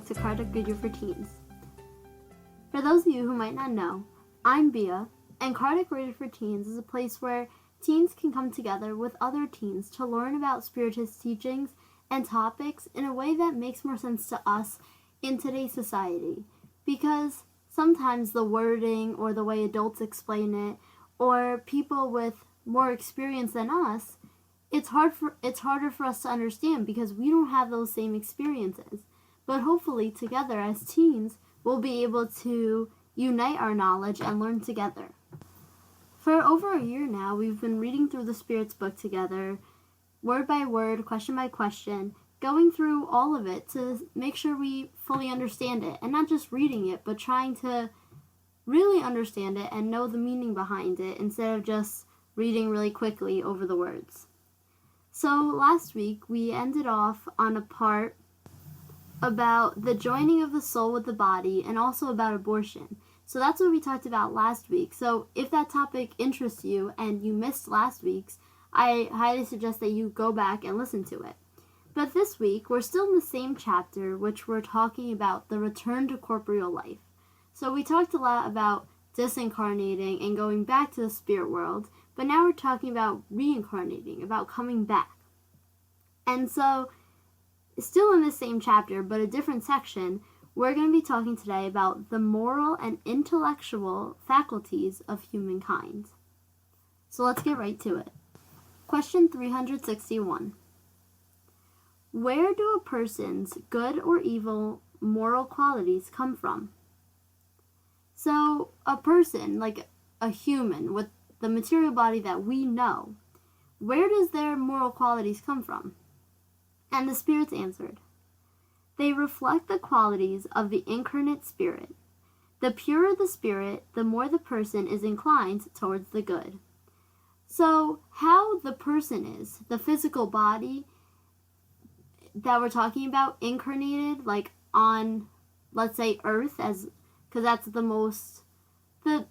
to Kardec Reader for Teens. For those of you who might not know, I'm Bia, and Kardec Reader for Teens is a place where teens can come together with other teens to learn about Spiritist teachings and topics in a way that makes more sense to us in today's society. Because sometimes the wording or the way adults explain it, or people with more experience than us, it's harder for us to understand because we don't have those same experiences. But hopefully together as teens, we'll be able to unite our knowledge and learn together. For over a year now, we've been reading through the Spirit's book together, word by word, question by question, going through all of it to make sure we fully understand it, and not just reading it, but trying to really understand it and know the meaning behind it instead of just reading really quickly over the words. So last week we ended off on a part about the joining of the soul with the body and also about abortion. So that's what we talked about last week. So if that topic interests you and you missed last week's, I highly suggest that you go back and listen to it. But this week we're still in the same chapter, which we're talking about the return to corporeal life. So we talked a lot about disincarnating and going back to the spirit world, but now we're talking about reincarnating, about coming back. And so, still in the same chapter, but a different section, we're going to be talking today about the moral and intellectual faculties of humankind. So let's get right to it. Question 361. Where do a person's good or evil moral qualities come from? So, a person, like a human with the material body that we know, where does their moral qualities come from? And the spirits answered, they reflect the qualities of the incarnate spirit. The purer the spirit, the more the person is inclined towards the good. So, how the person is, the physical body that we're talking about, incarnated, like on, let's say, Earth, because that's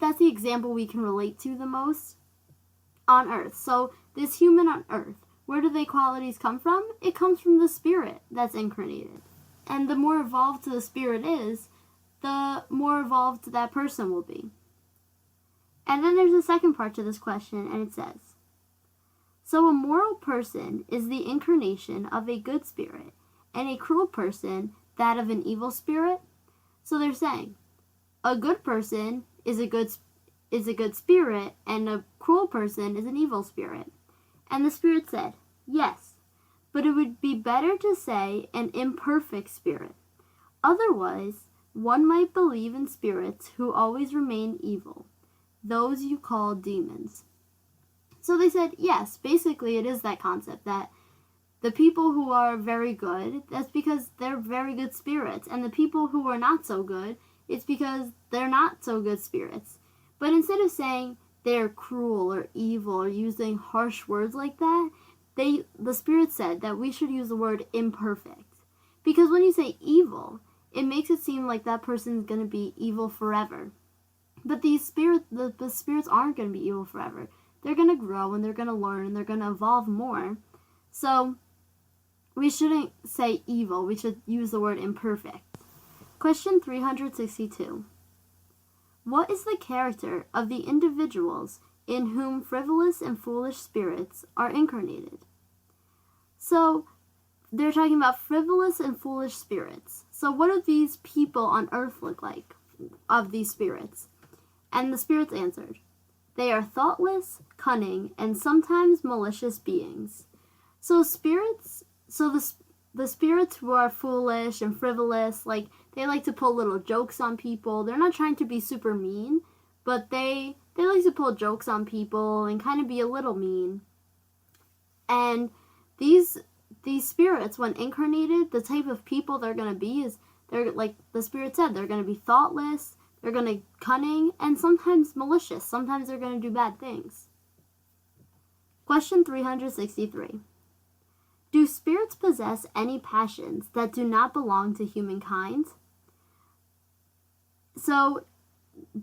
that's the example we can relate to the most on Earth. So this human on Earth, where do the qualities come from? It comes from the spirit that's incarnated. And the more evolved the spirit is, the more evolved that person will be. And then there's a second part to this question, and it says, so a moral person is the incarnation of a good spirit, and a cruel person that of an evil spirit? So they're saying, a good person is a good spirit, and a cruel person is an evil spirit. And the spirit said, yes, but it would be better to say an imperfect spirit. Otherwise, one might believe in spirits who always remain evil, those you call demons. So they said, yes, basically it is that concept that the people who are very good, that's because they're very good spirits, and the people who are not so good, it's because they're not so good spirits. But instead of saying they're cruel or evil or using harsh words like that, the spirit said that we should use the word imperfect. Because when you say evil, it makes it seem like that person's going to be evil forever. But the spirits aren't going to be evil forever. They're going to grow and they're going to learn and they're going to evolve more. So we shouldn't say evil. We should use the word imperfect. Question 362. What is the character of the individuals in whom frivolous and foolish spirits are incarnated? So they're talking about frivolous and foolish spirits. So what do these people on earth look like of these spirits? And the spirits answered, they are thoughtless, cunning, and sometimes malicious beings. So the spirits who are foolish and frivolous, like they like to pull little jokes on people. They're not trying to be super mean, but they like to pull jokes on people and kind of be a little mean. And these spirits, when incarnated, the type of people they're going to be is, they're like the spirit said, they're going to be thoughtless, they're going to cunning, and sometimes malicious. Sometimes they're going to do bad things. Question 363. Do spirits possess any passions that do not belong to humankind? So,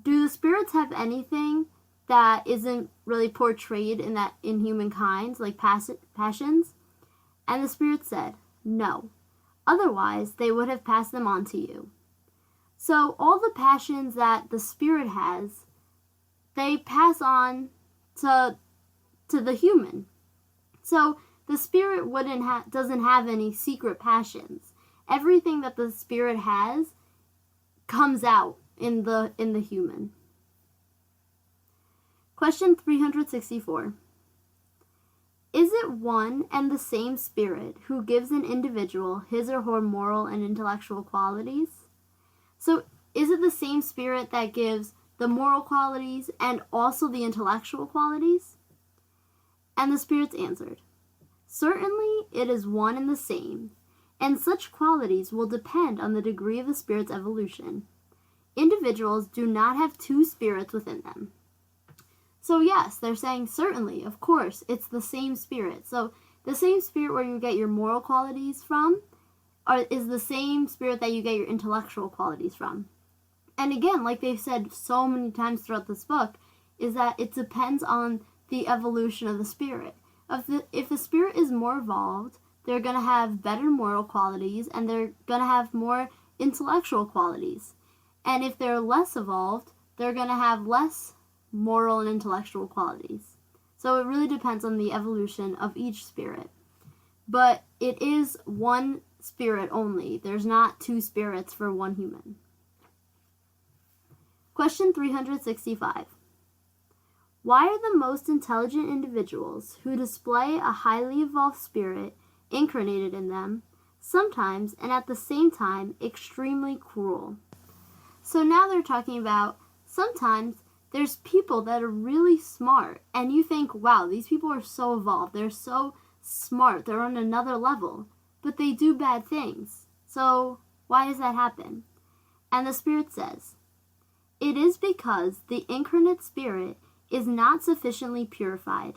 do the spirits have anything that isn't really portrayed in humankind, like passions? And the spirit said, no. Otherwise, they would have passed them on to you. So all the passions that the Spirit has, they pass on to the human. So the Spirit doesn't have any secret passions. Everything that the Spirit has comes out in the human. Question 364. Is it one and the same Spirit who gives an individual his or her moral and intellectual qualities? So is it the same Spirit that gives the moral qualities and also the intellectual qualities? And the Spirits answered, certainly it is one and the same, and such qualities will depend on the degree of the Spirit's evolution. Individuals do not have two spirits within them. So yes, they're saying certainly, of course, it's the same Spirit. So the same Spirit where you get your moral qualities from is the same Spirit that you get your intellectual qualities from. And again, like they've said so many times throughout this book, is that it depends on the evolution of the Spirit. If the Spirit is more evolved, they're going to have better moral qualities and they're going to have more intellectual qualities. And if they're less evolved, they're going to have less moral and intellectual qualities. So it really depends on the evolution of each spirit. But it is one spirit only. There's not two spirits for one human. Question 365. Why are the most intelligent individuals who display a highly evolved spirit incarnated in them sometimes and at the same time extremely cruel? So now they're talking about sometimes there's people that are really smart and you think, wow, these people are so evolved, they're so smart, they're on another level, but they do bad things. So why does that happen? And the Spirit says, it is because the incarnate spirit is not sufficiently purified.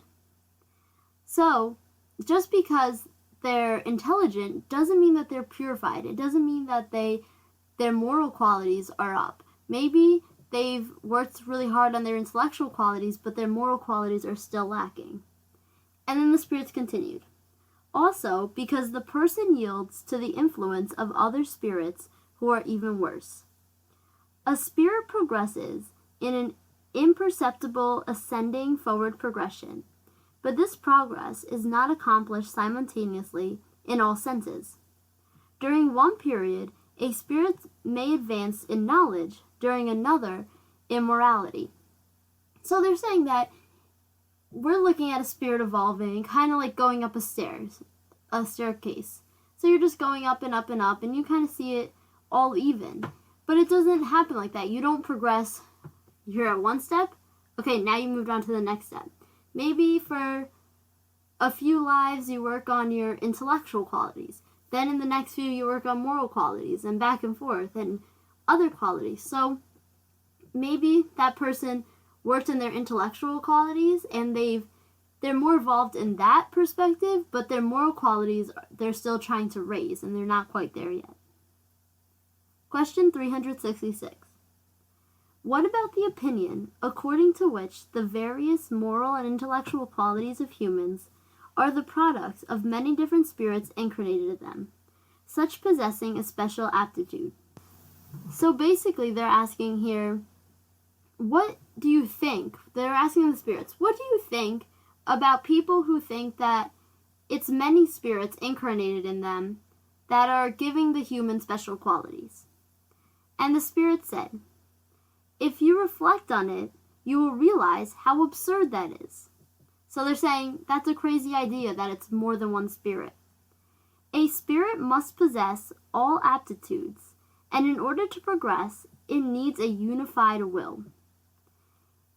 So just because they're intelligent doesn't mean that they're purified. It doesn't mean that their moral qualities are up. Maybe they've worked really hard on their intellectual qualities, but their moral qualities are still lacking. And then the Spirits continued. Also, because the person yields to the influence of other spirits who are even worse. A spirit progresses in an imperceptible ascending forward progression, but this progress is not accomplished simultaneously in all senses. During one period, a spirit may advance in knowledge, during another in morality. So they're saying that we're looking at a spirit evolving, kind of like going up a staircase. So you're just going up and up and up, and you kind of see it all even. But it doesn't happen like that. You don't progress. You're at one step. Okay, now you moved on to the next step. Maybe for a few lives you work on your intellectual qualities. Then in the next few you work on moral qualities and back and forth and other qualities. So maybe that person worked in their intellectual qualities and they're more evolved in that perspective, but their moral qualities they're still trying to raise and they're not quite there yet. Question 366. What about the opinion according to which the various moral and intellectual qualities of humans are the products of many different spirits incarnated in them, such possessing a special aptitude? So basically they're asking here, what do you think? They're asking the spirits, what do you think about people who think that it's many spirits incarnated in them that are giving the human special qualities? And the Spirit said, if you reflect on it, you will realize how absurd that is. So they're saying that's a crazy idea that it's more than one spirit. A spirit must possess all aptitudes, and in order to progress, it needs a unified will.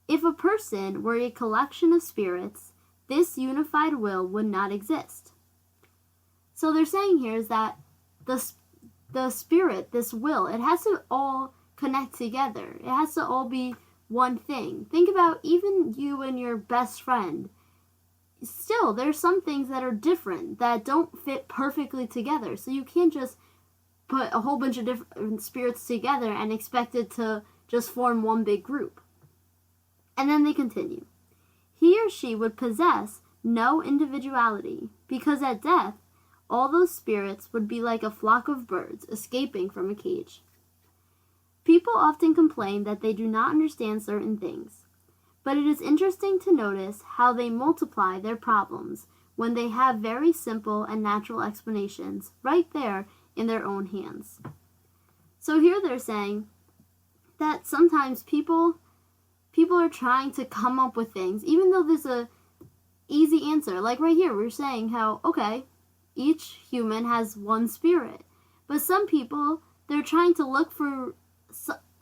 If a person were a collection of spirits, this unified will would not exist. So they're saying here is that the spirit, this will, it has to all connect together. It has to all be one thing. Think about even you and your best friend. Still, there's some things that are different, that don't fit perfectly together. So you can't just put a whole bunch of different spirits together and expect it to just form one big group. And then they continue. He or she would possess no individuality, because at death, all those spirits would be like a flock of birds escaping from a cage. People often complain that they do not understand certain things, but it is interesting to notice how they multiply their problems when they have very simple and natural explanations right there in their own hands. So here they're saying that sometimes people are trying to come up with things, even though there's a easy answer. Like right here, we're saying how, okay, each human has one spirit. But some people, they're trying to look for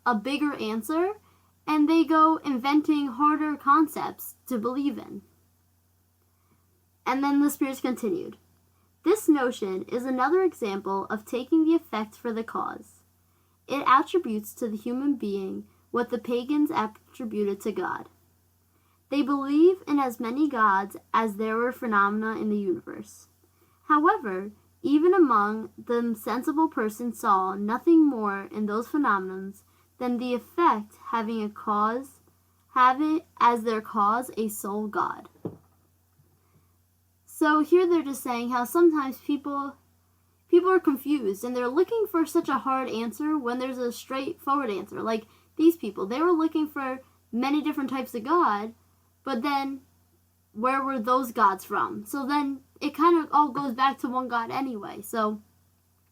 a bigger answer, and they go inventing harder concepts to believe in. And then the spirits continued. This notion is another example of taking the effect for the cause. It attributes to the human being what the pagans attributed to God. They believe in as many gods as there were phenomena in the universe. However, even among them sensible persons saw nothing more in those phenomena than the effect having as their cause a sole God. So here they're just saying how sometimes people are confused and they're looking for such a hard answer when there's a straightforward answer. Like these people, they were looking for many different types of God, but then where were those gods from? So then it kind of all goes back to one God anyway. So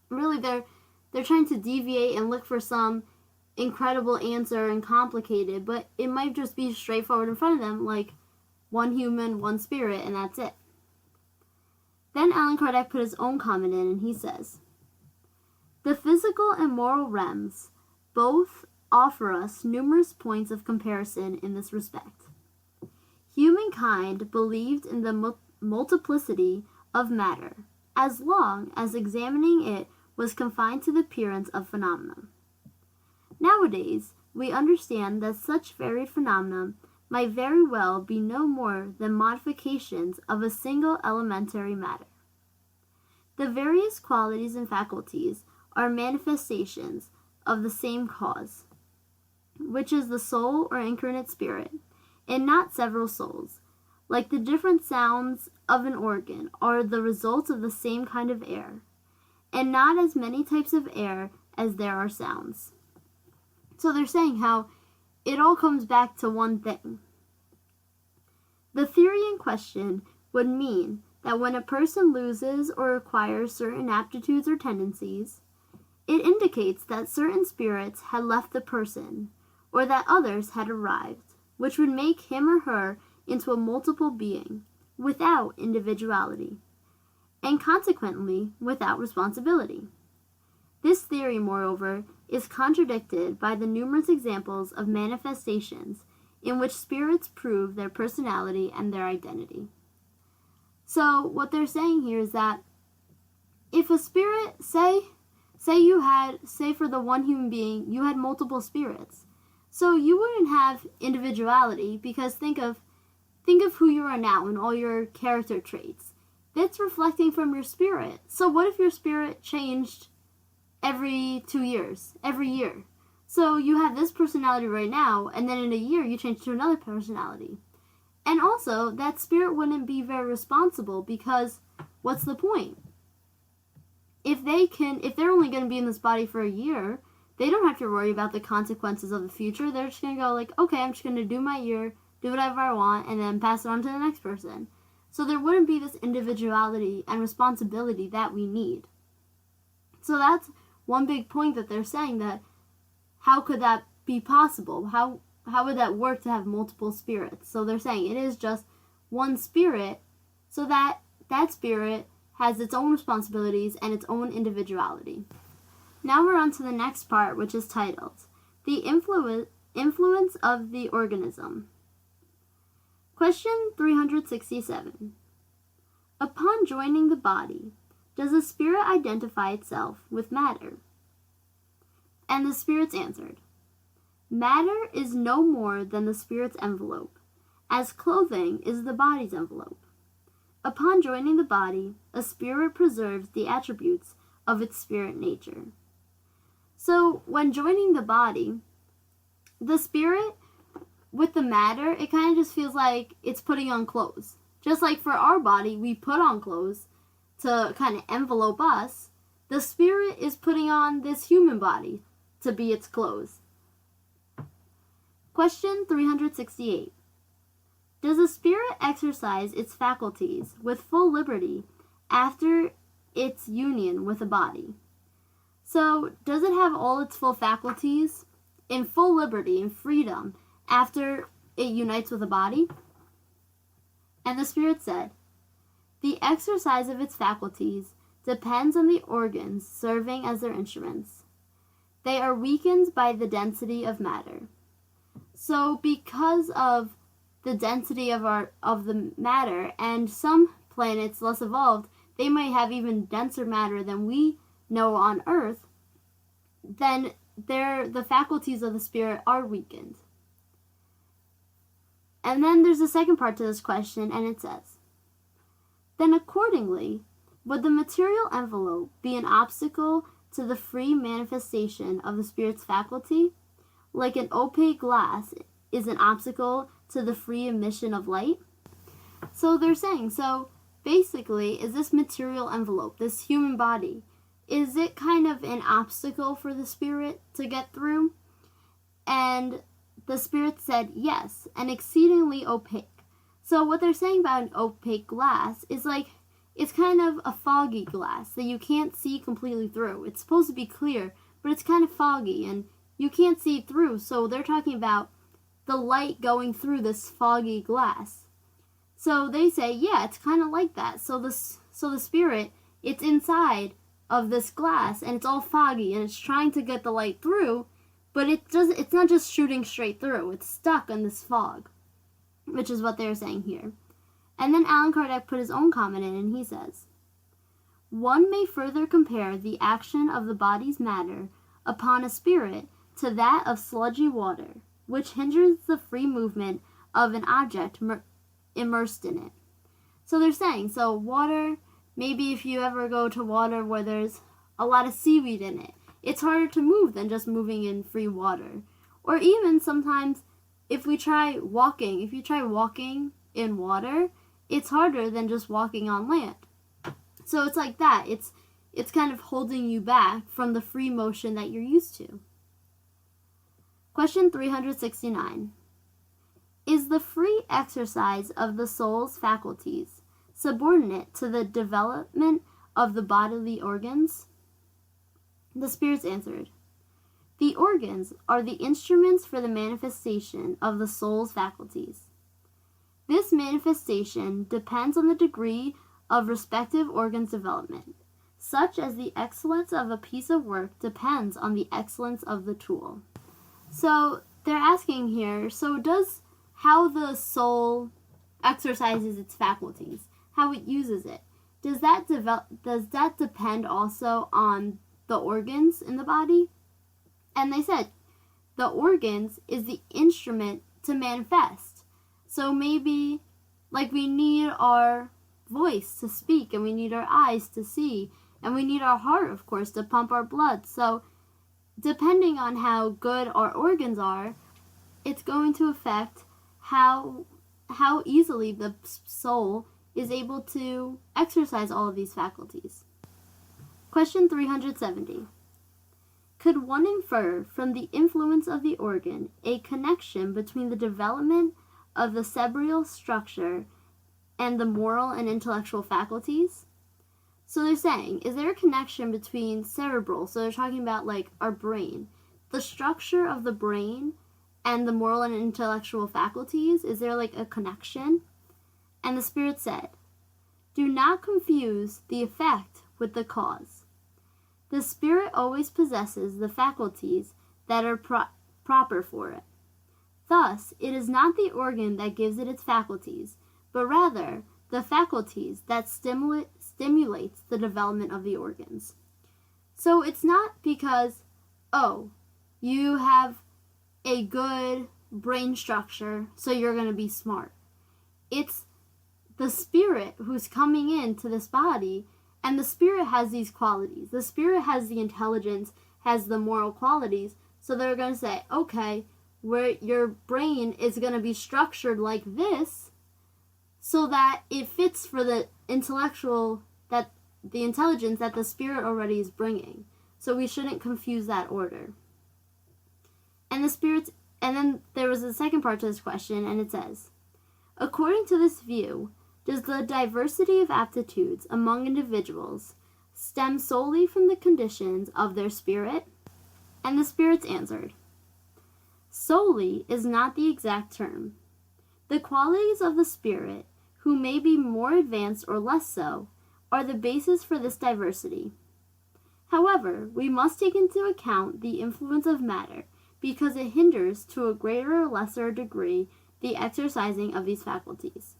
really they're trying to deviate and look for some incredible answer and complicated, but it might just be straightforward in front of them, like one human, one spirit, and that's it. Then Allan Kardec put his own comment in, and he says, the physical and moral realms both offer us numerous points of comparison in this respect. Humankind believed in the multiplicity of matter, as long as examining it was confined to the appearance of phenomena. Nowadays, we understand that such varied phenomena might very well be no more than modifications of a single elementary matter. The various qualities and faculties are manifestations of the same cause, which is the soul or incarnate spirit, and not several souls. Like the different sounds of an organ are the result of the same kind of air, and not as many types of air as there are sounds. So they're saying how it all comes back to one thing. The theory in question would mean that when a person loses or acquires certain aptitudes or tendencies, it indicates that certain spirits had left the person, or that others had arrived, which would make him or her into a multiple being, without individuality, and consequently without responsibility. This theory, moreover, is contradicted by the numerous examples of manifestations in which spirits prove their personality and their identity. So what they're saying here is that if a spirit, say for the one human being, you had multiple spirits, so you wouldn't have individuality, because think of who you are now and all your character traits. That's reflecting from your spirit. So what if your spirit changed every 2 years, every year? So you have this personality right now, and then in a year you change to another personality. And also, that spirit wouldn't be very responsible, because what's the point? If they're only going to be in this body for a year, they don't have to worry about the consequences of the future. They're just going to go like, okay, I'm just going to do my year, do whatever I want, and then pass it on to the next person. So there wouldn't be this individuality and responsibility that we need. So that's one big point that they're saying, that how could that be possible? How would that work to have multiple spirits? So they're saying it is just one spirit, so that spirit has its own responsibilities and its own individuality. Now we're on to the next part, which is titled, The Influence of the Organism. Question 367. Upon joining the body, does the spirit identify itself with matter? And the spirits answered, matter is no more than the spirit's envelope, as clothing is the body's envelope. Upon joining the body, a spirit preserves the attributes of its spirit nature. So when joining the body, the spirit with the matter, it kind of just feels like it's putting on clothes. Just like for our body, we put on clothes. to kind of envelope us, the spirit is putting on this human body to be its clothes. Question 368. Does the spirit exercise its faculties with full liberty after its union with a body? So, does it have all its full faculties in full liberty and freedom after it unites with a body? And the spirit said, the exercise of its faculties depends on the organs serving as their instruments. They are weakened by the density of matter. So because of the density of the matter, and some planets less evolved, they might have even denser matter than we know on Earth, then the faculties of the spirit are weakened. And then there's a second part to this question, and it says, then accordingly, would the material envelope be an obstacle to the free manifestation of the spirit's faculty, like an opaque glass is an obstacle to the free emission of light? So they're saying, so basically, is this material envelope, this human body, is it kind of an obstacle for the spirit to get through? And the spirit said, yes, and exceedingly opaque. So what they're saying about an opaque glass is like, it's kind of a foggy glass that you can't see completely through. It's supposed to be clear, but it's kind of foggy and you can't see through. So they're talking about the light going through this foggy glass. So they say, yeah, it's kind of like that. So the spirit, it's inside of this glass and it's all foggy and it's trying to get the light through, but it's not just shooting straight through. It's stuck in this fog, which is what they're saying here. And then Allan Kardec put his own comment in, and he says, one may further compare the action of the body's matter upon a spirit to that of sludgy water, which hinders the free movement of an object immersed in it. So they're saying, so water, maybe if you ever go to water where there's a lot of seaweed in it, it's harder to move than just moving in free water. Or even sometimes if you try walking in water, it's harder than just walking on land. So it's like that. It's kind of holding you back from the free motion that you're used to. Question 369. Is the free exercise of the soul's faculties subordinate to the development of the bodily organs? The spirits answered, the organs are the instruments for the manifestation of the soul's faculties. This manifestation depends on the degree of respective organs' development, such as the excellence of a piece of work depends on the excellence of the tool. So they're asking here, so does how the soul exercises its faculties, how it uses it, does that depend also on the organs in the body? And they said the organs is the instrument to manifest. So maybe, like, we need our voice to speak, and we need our eyes to see, and we need our heart, of course, to pump our blood. So depending on how good our organs are, it's going to affect how easily the soul is able to exercise all of these faculties. Question 370. Could one infer from the influence of the organ a connection between the development of the cerebral structure and the moral and intellectual faculties? So they're saying, is there a connection between cerebral, so they're talking about like our brain, the structure of the brain and the moral and intellectual faculties? Is there like a connection? And the spirit said, do not confuse the effect with the cause. The spirit always possesses the faculties that are proper for it. Thus, it is not the organ that gives it its faculties, but rather the faculties that stimulates the development of the organs. So it's not because, oh, you have a good brain structure, so you're going to be smart. It's the spirit who's coming into this body, and the spirit has these qualities. The spirit has the intelligence, has the moral qualities, so they're going to say, okay, where your brain is going to be structured like this so that it fits for the intellectual, that the intelligence that the spirit already is bringing. So we shouldn't confuse that order. And then there was a second part to this question, and it says, according to this view, does the diversity of aptitudes among individuals stem solely from the conditions of their spirit? And the spirits answered, solely is not the exact term. The qualities of the spirit, who may be more advanced or less so, are the basis for this diversity. However, we must take into account the influence of matter, because it hinders to a greater or lesser degree the exercising of these faculties.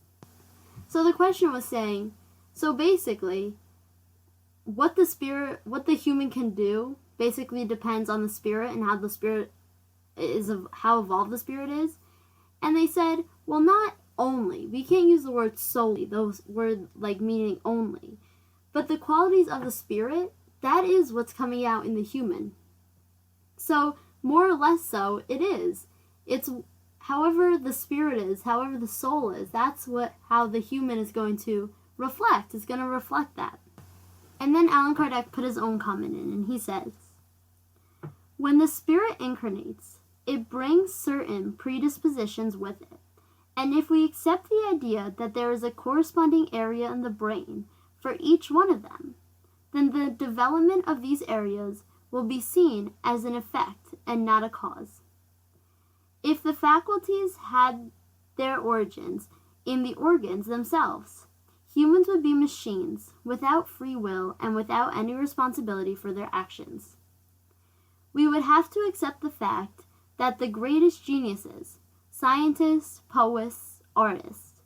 So the question was saying, so basically, what the human can do basically depends on the spirit and how how evolved the spirit is. And they said, well, not only. We can't use the word solely, those words like meaning only. But the qualities of the spirit, that is what's coming out in the human. So, more or less so, it is. It's however the spirit is, however the soul is, that's how the human is going to reflect. It's going to reflect that. And then Allan Kardec put his own comment in, and he says, when the spirit incarnates, it brings certain predispositions with it. And if we accept the idea that there is a corresponding area in the brain for each one of them, then the development of these areas will be seen as an effect and not a cause. If the faculties had their origins in the organs themselves, humans would be machines without free will and without any responsibility for their actions. We would have to accept the fact that the greatest geniuses, scientists, poets, artists,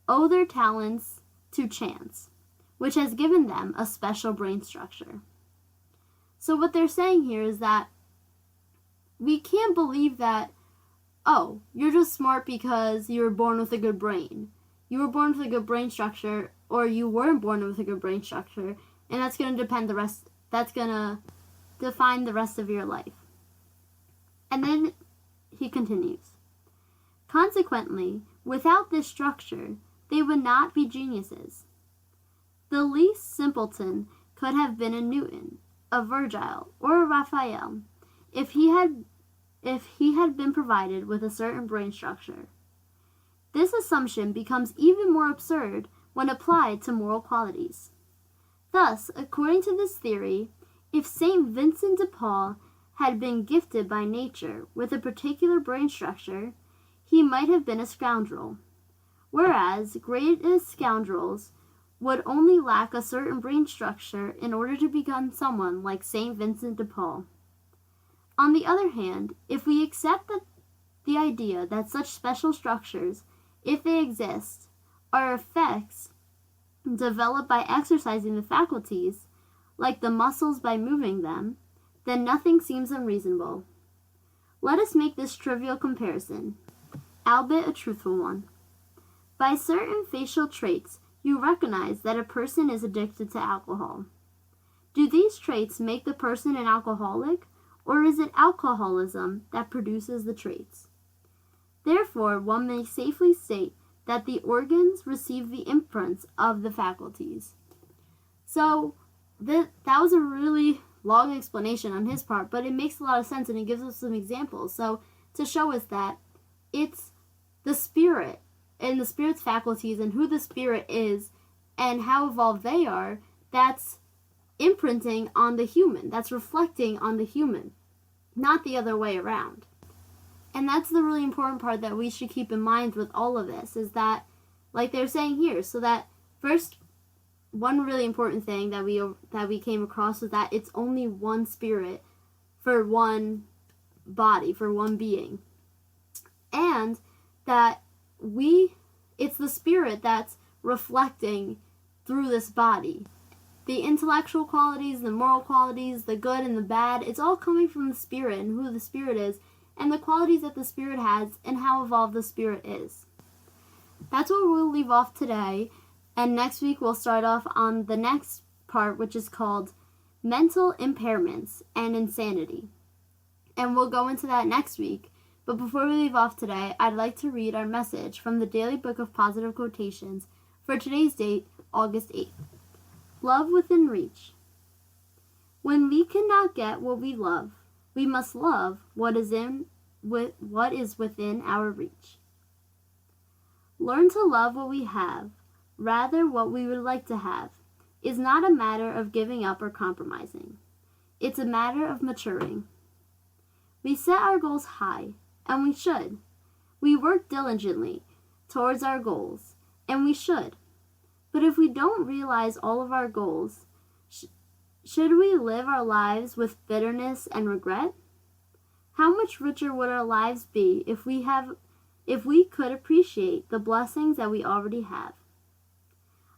owe their talents to chance, which has given them a special brain structure. So what they're saying here is that we can't believe that, oh, you're just smart because you were born with a good brain. You were born with a good brain structure, or you weren't born with a good brain structure, and that's going to define the rest of your life. And then he continues, consequently, without this structure, they would not be geniuses. The least simpleton could have been a Newton, a Virgil, or a Raphael, if he had been provided with a certain brain structure. This assumption becomes even more absurd when applied to moral qualities. Thus, according to this theory, if St. Vincent de Paul had been gifted by nature with a particular brain structure, he might have been a scoundrel, whereas greatest scoundrels would only lack a certain brain structure in order to become someone like St. Vincent de Paul. On the other hand, if we accept the idea that such special structures, if they exist, are effects developed by exercising the faculties, like the muscles by moving them, then nothing seems unreasonable. Let us make this trivial comparison, albeit a truthful one. By certain facial traits, you recognize that a person is addicted to alcohol. Do these traits make the person an alcoholic, or is it alcoholism that produces the traits? Therefore, one may safely state that the organs receive the imprints of the faculties. So, that was a really long explanation on his part, but it makes a lot of sense and it gives us some examples. So, to show us that it's the spirit and the spirit's faculties and who the spirit is and how evolved they are, that's imprinting on the human. That's reflecting on the human, not the other way around. And that's the really important part that we should keep in mind with all of this, is that, like they're saying here, so that first, one really important thing that we came across was that it's only one spirit for one body, for one being. And that it's the spirit that's reflecting through this body. The intellectual qualities, the moral qualities, the good and the bad, it's all coming from the spirit and who the spirit is, and the qualities that the spirit has and how evolved the spirit is. That's what we'll leave off today, and next week we'll start off on the next part, which is called mental impairments and insanity. And we'll go into that next week. But before we leave off today, I'd like to read our message from the Daily Book of Positive Quotations for today's date, August 8th. love within reach. When we cannot get what we love, we must love what is within our reach. Learn to love what we have, rather what we would like to have, is not a matter of giving up or compromising. It's a matter of maturing. We set our goals high, and we should. We work diligently towards our goals, and we should. But if we don't realize all of our goals, should we live our lives with bitterness and regret? How much richer would our lives be if we could appreciate the blessings that we already have?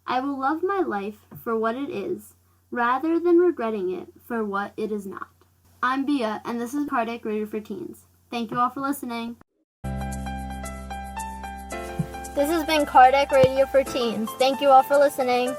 I will love my life for what it is, rather than regretting it for what it is not. I'm Bia, and this is Cardiac Radio for Teens. Thank you all for listening. This has been Cardiac Radio for Teens. Thank you all for listening.